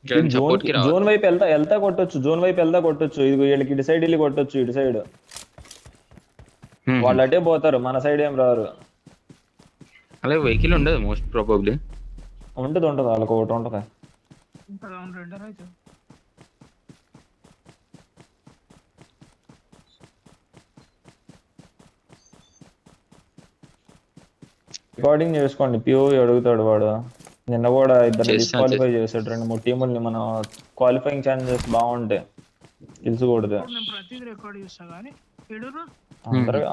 వీళ్ళు zone support కి రావాలి. జోన్ వైపు వెళ్తా వెళ్తా కొట్టొచ్చు, జోన్ వైపు వెళ్తా కొట్టొచ్చు. ఇది వీళ్ళకి ఇటు సైడ్ వెళ్ళి కొట్టొచ్చు, ఇటు సైడ్ వాళ్ళు అటే పోతారు, మన సైడ్ ఏం రారు. అలాగే వెహికల్ ఉండదు మోస్ట్ ప్రాబబ్లీ. ఉంటది ఉంటది, వాళ్ళకి ఒకటి ఉంటది. రికార్డింగ్ చేసుకోండి, పిఓవి అడుగుతాడు వాడు. నిన్న కూడా ఇద్దరిని డిస్క్వాలిఫై చేశాడు, 2-3 టీముల్ని. మన క్వాలిఫైయింగ్ ఛాన్సెస్ బాగుంటాయి, గెలుచకూడదు.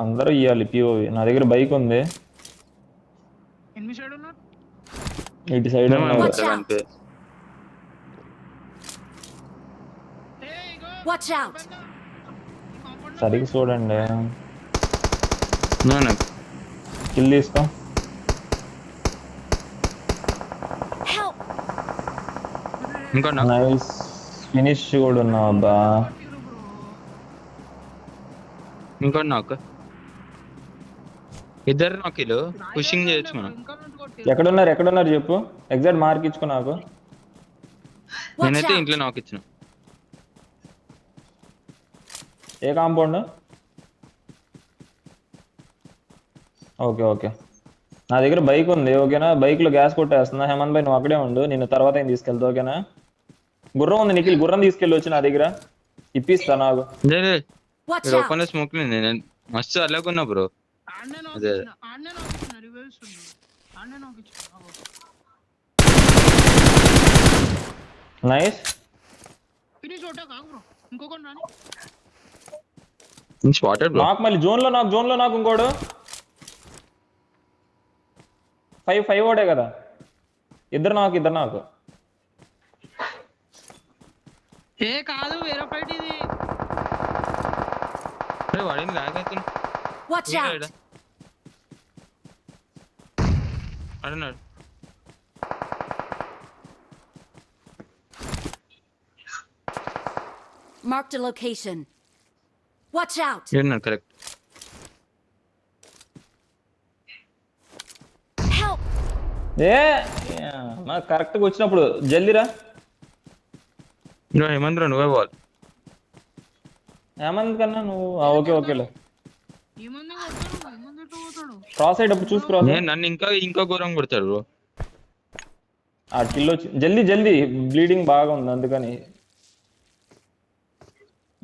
అందరూ ఇవ్వాలి పిఓవి. నా దగ్గర బైక్ ఉంది, ఇటు సైడ్ ఉన్నాడు. సరిగ్గా చూడండి, కిల్ తీసుకో. నైస్ ఫినిష్ కూడా ఉన్నావు అబ్బా. ఇంకో నాకు ఇద్దరు నాకిలు పుషింగ్ చేయొచ్చు మనం. ఎక్కడున్నారు చెప్పు, ఎగ్జాక్ట్ మార్క్ ఇచ్చుకో నాకు. నేనైతే ఇంట్లో నాకు ఇచ్చిన. ఏ కాంపౌండ్? ఓకే ఓకే, నా దగ్గర బైక్ ఉంది, ఓకేనా? బైక్ లో గ్యాస్ కొట్టేస్తున్నా. హేమంత్ భాయ్ నువ్వు అక్కడే ఉండు, నిన్ను తర్వాత ఏం తీసుకెళ్తా, ఓకేనా? గుర్రం ఉంది నిఖిల్, గుర్రం తీసుకెళ్ళి వచ్చి నా దగ్గర ఇప్పిస్తా నాకు. ఓపెన్ స్మోక్ మస్తు అలాగున్నా బ్రో. అదే నైస్. నాకు మళ్ళీ జోన్ లో నాకు ఇంకోడు 5 ఓడే కదా. ఇద్దరు నాకు ఏ కాదు, వేరే ఫైట్ ఇది. వాడిని లాగ్ అవుతుంది. అడున్నాడు. Marked a location. Watch out. ఏడున్నాడు కరెక్ట్. Help. నాకు కరెక్ట్గా వచ్చినప్పుడు జల్దిరా. హేమంత్ నువ్వే పోవాలి. హేమంత్ కన్నా నువ్వు ఓకేలే. క్రాస్ అయ్యేటప్పుడు చూసి క్రాస్. నన్ను ఇంకా ఘోరం కొడతాడు బ్రో. ఆ కిల్ వచ్చి జల్దీ బ్లీడింగ్ బాగా ఉంది, అందుకని.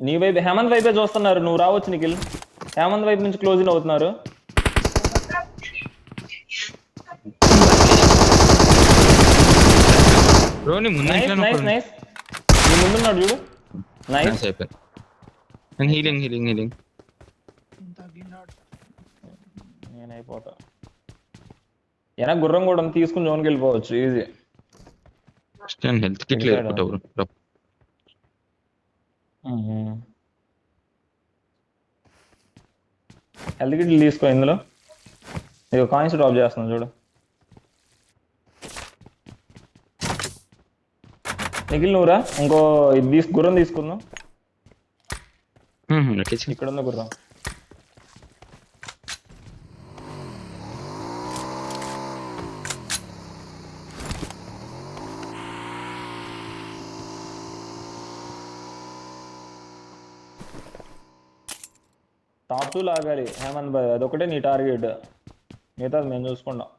నీ వైపు హేమంత్ వైపే చూస్తున్నారు, నువ్వు రావచ్చు నిఖిల్. హేమంత్ వైపు నుంచి క్లోజ్ అవుతున్నారు. నైస్ నీ ముందున్నాడు చూడు. నైస్. హీలింగ్ నేనైపోతా. ఏనా గుర్రం కూడా తీసుకుని జోన్కి వెళ్ళిపోవచ్చు ఈజీ. హెల్త్ కిట్ లేదు బ్రో. హెల్త్ కిట్లు తీసుకో. ఇందులో ఇక కాయిన్స్ డ్రాప్ చేస్తున్నాను చూడు. నిఖిల్ నువ్వురా, ఇంకో ఇది గుర్రం తీసుకుందాం. ఇక్కడ ఉంది గుర్రం. టాప్ 2 లాగాలి హేమంత్ భాయ్, అదొకటే నీ టార్గెట్, మిగతాది మేము చూసుకుంటాం.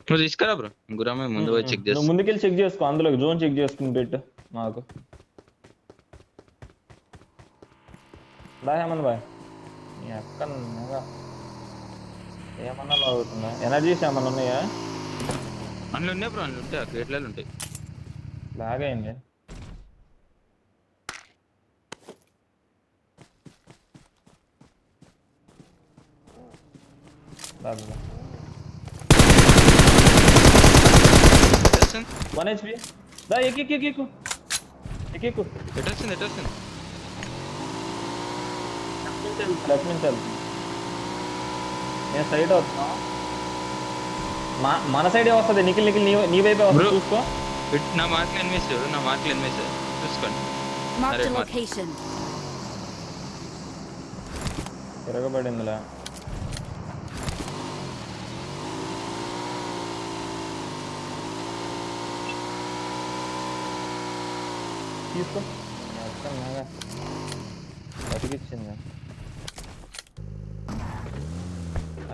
నువ్వు తీసుకురా బ్రో, గుర్రమే ముందు పోయి చెక్ చేస్తా. ముందుకెళ్ళి చెక్ చేసుకో, అందులో జోన్ చెక్ చేసుకుని పెట్టు మాకు. దా హేమంత్ భాయ్, ఎక్కడ ఏమన్నా లాగుతుందా? ఎనర్జీస్ ఏమన్నా ఉన్నాయా? అందులో ఉన్నాయి బ్రో, అందులో ఉంటాయి, క్రేట్లలో ఉంటాయి. లాగైంది. One HP. దా ఎక్కు. ఎటొస్తుంది లెఫ్ట్ నుంచి వెళ్తున్నా నేను, సైడ్ అవుతున్నా. మన సైడే వస్తుంది నిఖిల్, నీ వైపే వస్తుంది, చూసుకో. నా మార్కులు ఎనిమిది చూసుకోండి. తిరగబడిందిలా. తీసుకో మొత్తం బాగా బతికిచ్చింది.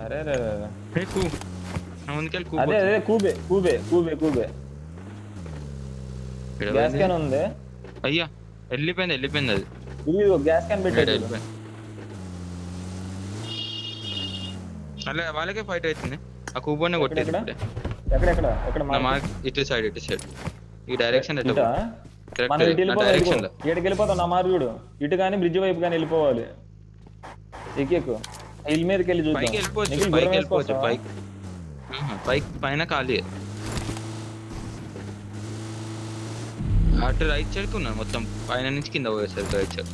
అరే రే రే. ఏ కూ నా ముందుకెళ్ళి కూ అదే అదే కూబే కూబే కూబే కూబే గ్యాస్ క్యాన్ ఉంది. అయ్యా వెళ్ళిపోయింది అది. ఇది గ్యాస్ క్యాన్ పెట్టాడు. వెళ్ళిపోయింది. అలా వాళ్ళకే ఫైట్ అవుతుంది. ఆ కూబోనే కొట్టేది ఇప్పుడే. ఎక్కడ ఎక్కడ నా మార్క్ ఇటు సైడ్ ఈ డైరెక్షన్ ఎట్లా ఇటా? మనం ఇటు వెళ్ళిపోతాం. డైరెక్షన్ లో ఇటుకి వెళ్ళిపోతాం. నా మార్క్ చూడు. ఇటు కానీ బ్రిడ్జ్ వైపు కానీ వెళ్ళిపోవాలి. ఎక్కు హిల్ మీదకి వెళ్ళి చూద్దాం. పైకి వెళ్ళిపోవచ్చు. నిఖిల్ పైకి గుర్రం వెళ్ళిపోవచ్చు. వేసుకోవచ్చా? పైకి పైన ఖాళీ. అటు రైట్ సైడ్ కి ఉన్నారు మొత్తం. పైన నుంచి కింద పోయేసరికి రైట్ సైడ్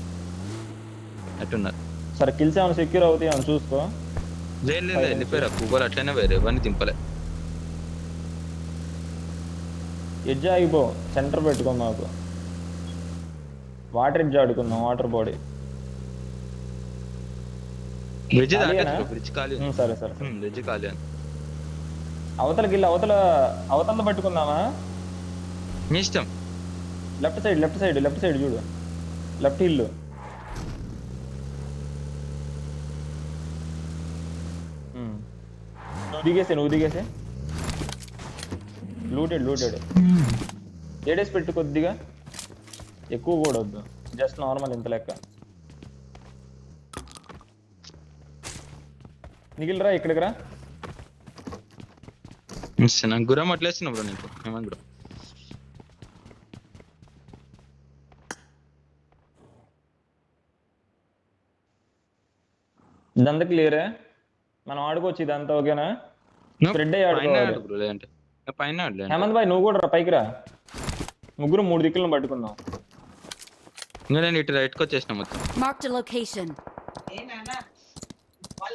అట్టున్నారు. సరే కిల్స్ ఏమైనా సెక్యూర్ అవుతాయి అని చూసుకో. లేదు వెళ్ళిపోయారు. కూబోలు అట్లనే వేరే ఎవరిని దింపలే. ఎడ్జ్ ఆగిపో. సెంటర్ పెట్టుకో. మాకు వాటర్ ఎడ్జ్ ఆడుకుందాం. వాటర్ బాడీ బ్రిడ్జ్ ఖాళీయేనా? దాటచ్చు. బ్రిడ్జ్ ఖాళీ. సరే సరే. బ్రిడ్జ్ ఖాళీ అని అవతలకి వెళ్ళి అవతల పట్టుకుందామా? మీ ఇష్టం. లెఫ్ట్ సైడ్ చూడు. Left hill. నువ్వు దిగేసే. లూటెడ్ ఏడేసి పెట్టు. కొద్దిగా ఎక్కువ కూడా వద్దు. జస్ట్ నార్మల్ ఇంత లెక్క. నిఖిల్ రా ఇక్కడికి రా. నాకు గురం అట్లేస్తున్నా బ్రో. నీకు ఏమని బ్రో? ఇదంతా క్లియరే. మనం ఆడుకోవచ్చు. ఇదంతా ఓకేనా? స్ప్రెడ్ అయ్యి ఆడుకోవాలి. బ్రో లేదంటే పైన హేమంత్ భాయ్ నువ్వు కూడా రా. పైకి రా. ముగ్గురు 3 దిక్కులను పట్టుకుందాం. ఇంకా నేను ఇటు రైట్కి వచ్చేసిన మొత్తం. Marked a location.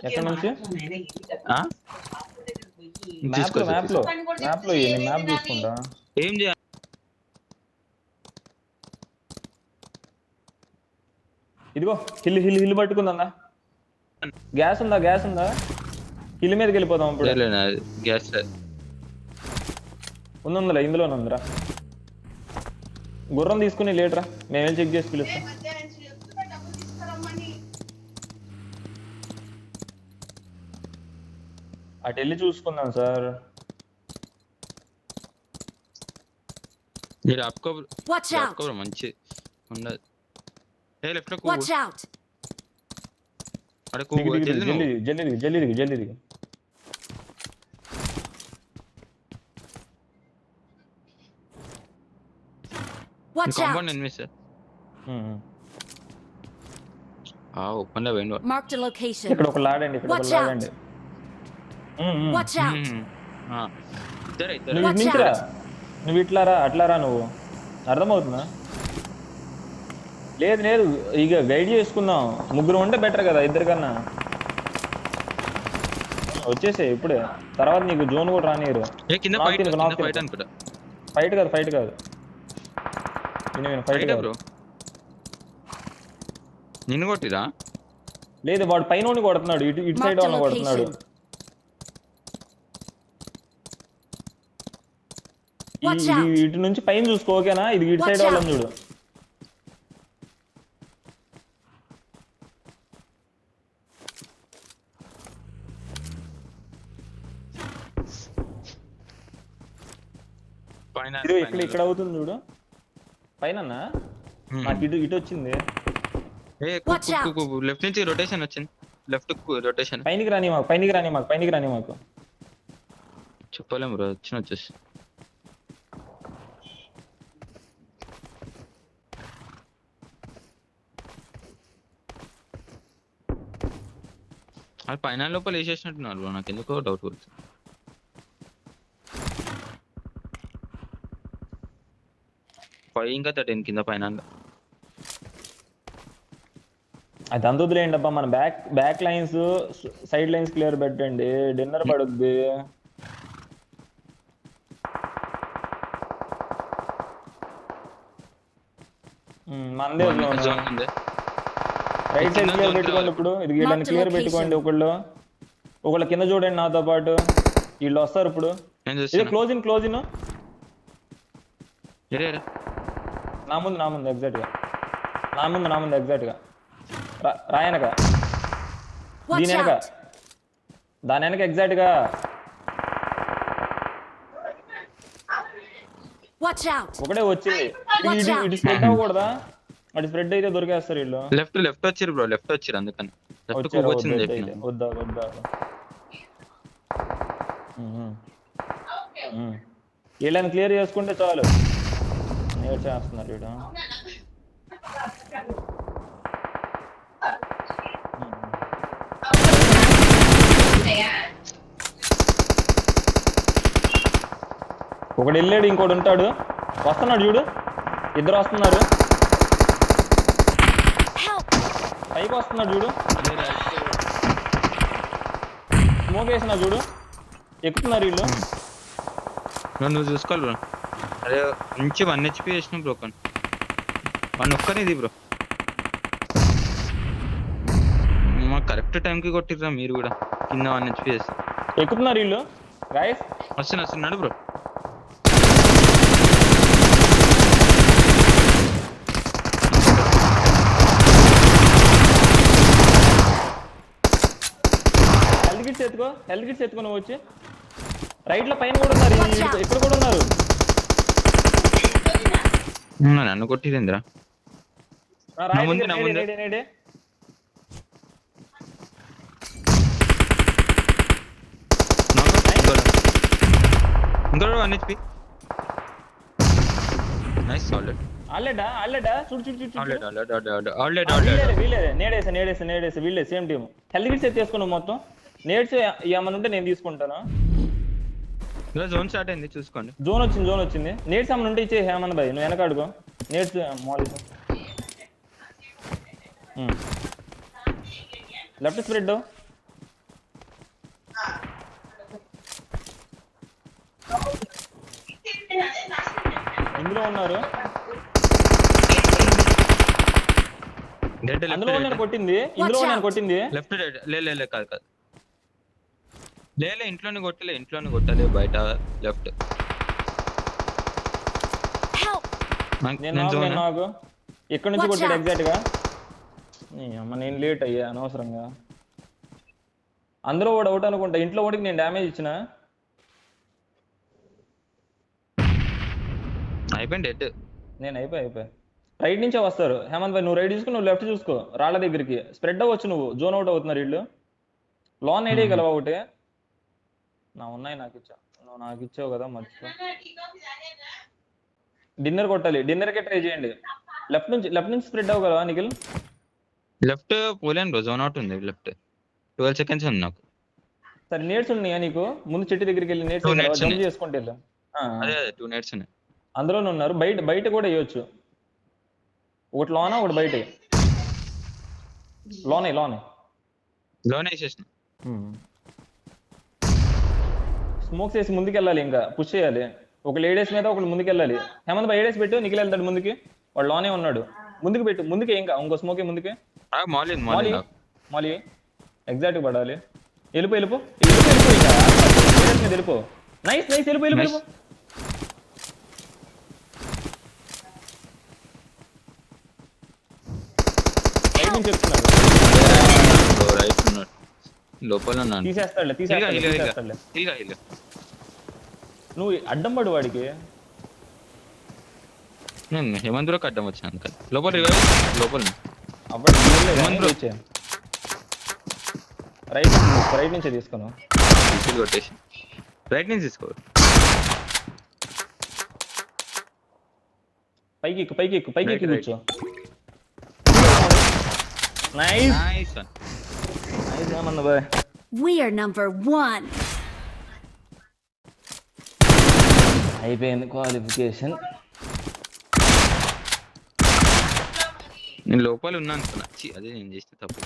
ఎక్కడ నుంచి? తీసుకో. మ్యాప్ లో నేను మ్యాప్ తీసుకుంటా. ఏం చేయాలి? ఇదిగో హిల్ పట్టుకుందా? గ్యాస్ ఉందా? హిల్ మీదకి వెళ్ళిపోదాం ఇప్పుడు. గ్యాస్ ఉందిలే. ఇందులోనే ఉందిరా. గుర్రం తీసుకుని లేటరా. మేము వెళ్ళి చెక్ చేసి పిలుస్తాం. అటు వెళ్ళి చూసుకుందాం సార్. మీరు Watch out! ఆపుకో మంచి ఉండదు. ఏ లెఫ్ట్ లో Watch out! అరే కూబో జల్దీ దిగు. Watch out! కాంపౌండ్ ఎనిమిది సార్. ఓపెన్ లో పోయిండు. Marked a location. ఇక్కడ ఒక లాడండి. Watch out! Watch out! ఇద్దరు నువ్వు ఇటు నుంచి రా. నువ్వు ఇట్లారా అట్లారా. నువ్వు అర్థమవుతుందా? లేదు ఇక గైడ్ చేసుకుందాం. ముగ్గురు ఉంటే బెటర్ కదా ఇద్దరు కన్నా. వచ్చేసే ఇప్పుడే. తర్వాత నీకు జోన్ కూడా రానియరు. ఫైట్ కాదు ఫైట్ కాదు. నిన్ను కొట్టిరా? లేదు వాడు పైన కొడుతున్నాడు. ఇటు సైడ్ వాళ్ళని కొడుతున్నాడు. ఇటు నుంచి పైన చూసుకో ఓకేనా? ఇది ఇటు సైడ్ వాళ్ళని చూడు. ఇక్కడ అవుతుంది చూడు. పైన నాకు ఇటు వచ్చింది. లెఫ్ట్ నుంచి రొటేషన్ వచ్చింది. Left rotation. పైనకి రాని మాకు చెప్పలేము బ్రో. వచ్చేసి అది పైన లోపల వేసేసినట్టున్నారు బ్రో. నాకు ఎందుకో డౌట్ వస్తుంది. ఇంకా 13 కింద పైన అది అందులేండి అబ్బా. మన back lines side lines clear పెట్టండి. డిన్నర్ పడుద్ది. మందే రైట్ సైడ్ క్లియర్ పెట్టుకోండి. ఇప్పుడు ఇది వీళ్ళని క్లియర్ పెట్టుకోండి. ఒకళ్ళు కింద చూడండి నాతో పాటు. వీళ్ళు వస్తారు ఇప్పుడు. క్లోజ్ ఇన్ నా ముందు ఎగ్జాక్ట్ గా నా ముందు ఎగ్జాక్ట్ గా రాయనక Watch దీని వెనక out! దాని వెనక ఎగ్జాక్ట్ గా Watch out! ఒకటే వచ్చింది Watch out. ఇటు స్ప్రెడ్ అవ్వకూడదా అటు స్ప్రెడ్ అయితే దొరికేస్తారు వీళ్ళు లెఫ్ట్ వచ్చిరు బ్రో, లెఫ్ట్ వచ్చిరు అందుకని లెఫ్ట్ వచ్చారు, వచ్చింది వద్దు చెప్పిన. అయితే. వద్దా వీళ్ళని క్లియర్ చేసుకుంటే చాలు నేర్ చేస్తున్నారు వీడు ఒకడు వెళ్ళాడు ఇంకోటి ఉంటాడు వస్తున్నాడు చూడు ఇద్దరు వస్తున్నారు Help! పైకి వస్తున్నాడు చూడు స్మోక్ వేసిన చూడు ఎక్కుతున్నారు వీళ్ళు బ్రో నువ్వు చూసుకోవాలి బ్రో. అరే మంచి 1 HP వేసిన బ్రో కానీ వన్ ఒక్కనే ఇది బ్రో. మా కరెక్ట్ టైంకి కొట్టిర్రా మీరు కూడా కింద 1 HP వేసి. ఎక్కుతున్నారు వీళ్ళు గాయస్ వస్తున్నాడు బ్రో. హెల్త్ కిట్స్ ఎత్తుకో నువ్వు వచ్చి రైట్ లో పైన కూడా ఉన్నారు ఇక్కడ కూడా ఉన్నారు నన్ను కొట్టిరేంద్రా. నేడే ఇంకో 1 HP. Nice solid. ఆల్రెడా చూడు ఆల్రెడీ వీళ్ళే నేడేసా వీళ్ళే సేమ్ టీమ్ హెల్త్ కిట్స్ ఎత్తేసుకున్నావు మొత్తం నేడ్స్ ఏమన్నా ఉంటే నేను తీసుకుంటాను. జోన్ స్టార్ట్ అయింది చూసుకోండి. జోన్ వచ్చింది నేడ్స్ ఏమన్నా ఉంటే ఇచ్చే హేమన్ భాయ్ నువ్వు వెనక అడుగు నేడ్స్ మాలిస్ లెఫ్ట్ స్ప్రెడ్ ఇందులో ఉన్నారు అందులో నేను కొట్టింది ఇందులో నేను కొట్టింది లెఫ్ట్ లే కాదు లే ఇంట్లోనే కొట్టలే బయట లెఫ్ట్. Help! నేను నాకు ఇక్కడ నుంచి కొట్టాడు ఎగ్జాక్ట్ గా అమ్మ నేను లేట్ అయ్యా అనవసరంగా అందరూ ఓడి అవుట్ అనుకుంటా ఇంట్లో ఓడికి నేను డ్యామేజ్ ఇచ్చిన అయిపోయింది డెడ్. నేను అయిపోయా రైట్ నుంచే వస్తారు హేమంత్ భాయ్ నువ్వు రైట్ చూసుకో నువ్వు లెఫ్ట్ చూసుకో రాళ్ళ దగ్గరికి స్ప్రెడ్ అవ్వచ్చు నువ్వు జోన్ అవుట్ అవుతున్నారు వీళ్ళు లోన్ వేయగలవా ఒకటి నా ఉన్నాయి నాకు ఇచ్చావు కదా మర్చిపో డిన్నర్ కొట్టాలి డిన్నర్కే ట్రై చేయండి లెఫ్ట్ నుంచి స్ప్రెడ్ అవ్వగలవా నిఖిల్ లెఫ్ట్ పోలేను బ్రో జోన్ అవుట్ ఉంది లెఫ్ట్ 12 seconds ఉంది నాకు. సరే నేట్స్ ఉన్నాయా నీకు ముందు చెట్టు దగ్గరికి వెళ్ళి నేట్స్ జంప్ చేసుకుంటే వెళ్ళు అదే 2 nets ఉన్నాయి అందులోనే ఉన్నారు బయట కూడా వేయొచ్చు ఒకటి లోన ఒకటి బయట లోనే వేసేసిన స్మోక్స్ వేసి ముందుకెళ్ళాలి ఇంకా పుష్ చేయాలి ఒక లేడీస్ మీద ఒకటి ముందుకెళ్ళాలి హేమంత్ భాయ్ ఏడేసి పెట్టు నిఖిల్ వెళ్తాడు ముందుకి వాడు లోనే ఉన్నాడు ముందుకు పెట్టు ముందుకే ఇంకా ఇంకో స్మోకే ముందుకే మాలి ఎగ్జాక్ట్ పడాలి వెళ్ళిపో ఇంకా మీద వెళ్ళిపో నైస్ వెళ్ళిపో రైట్ నుంచి చెప్తున్నాడు లోపల తీసేస్తాడులే నువ్వు అడ్డం పడు వాడికి హేమంత్ బ్రోకి అడ్డం వచ్చాను లోపల రైట్ నుంచే తీసుకున్నావు కొట్టేసి రైట్ నుంచి తీసుకో పైకి కూర్చో నైస్ హేమంత్ భాయ్ We are number 1. అయిపోయింది క్వాలిఫికేషన్ నేను లోపల ఉన్నా అనుకున్నా అదే నేను చేస్తే తప్పు.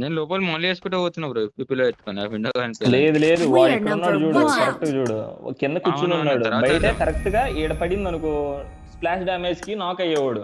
నేను లోపల మొదలు వేసుకుంటూ పోతున్నా బ్రో పీపుల్ పెట్టుకుని లేదు వాడు ఇక్కడ ఉన్నాడు చూడు కరెక్ట్ చూడు కింద కూర్చుని ఉన్నాడు బయట కరెక్ట్ గా ఈడ పడింది అనుకో స్ప్లాష్ డామేజ్ కి నాక్ అయ్యేవాడు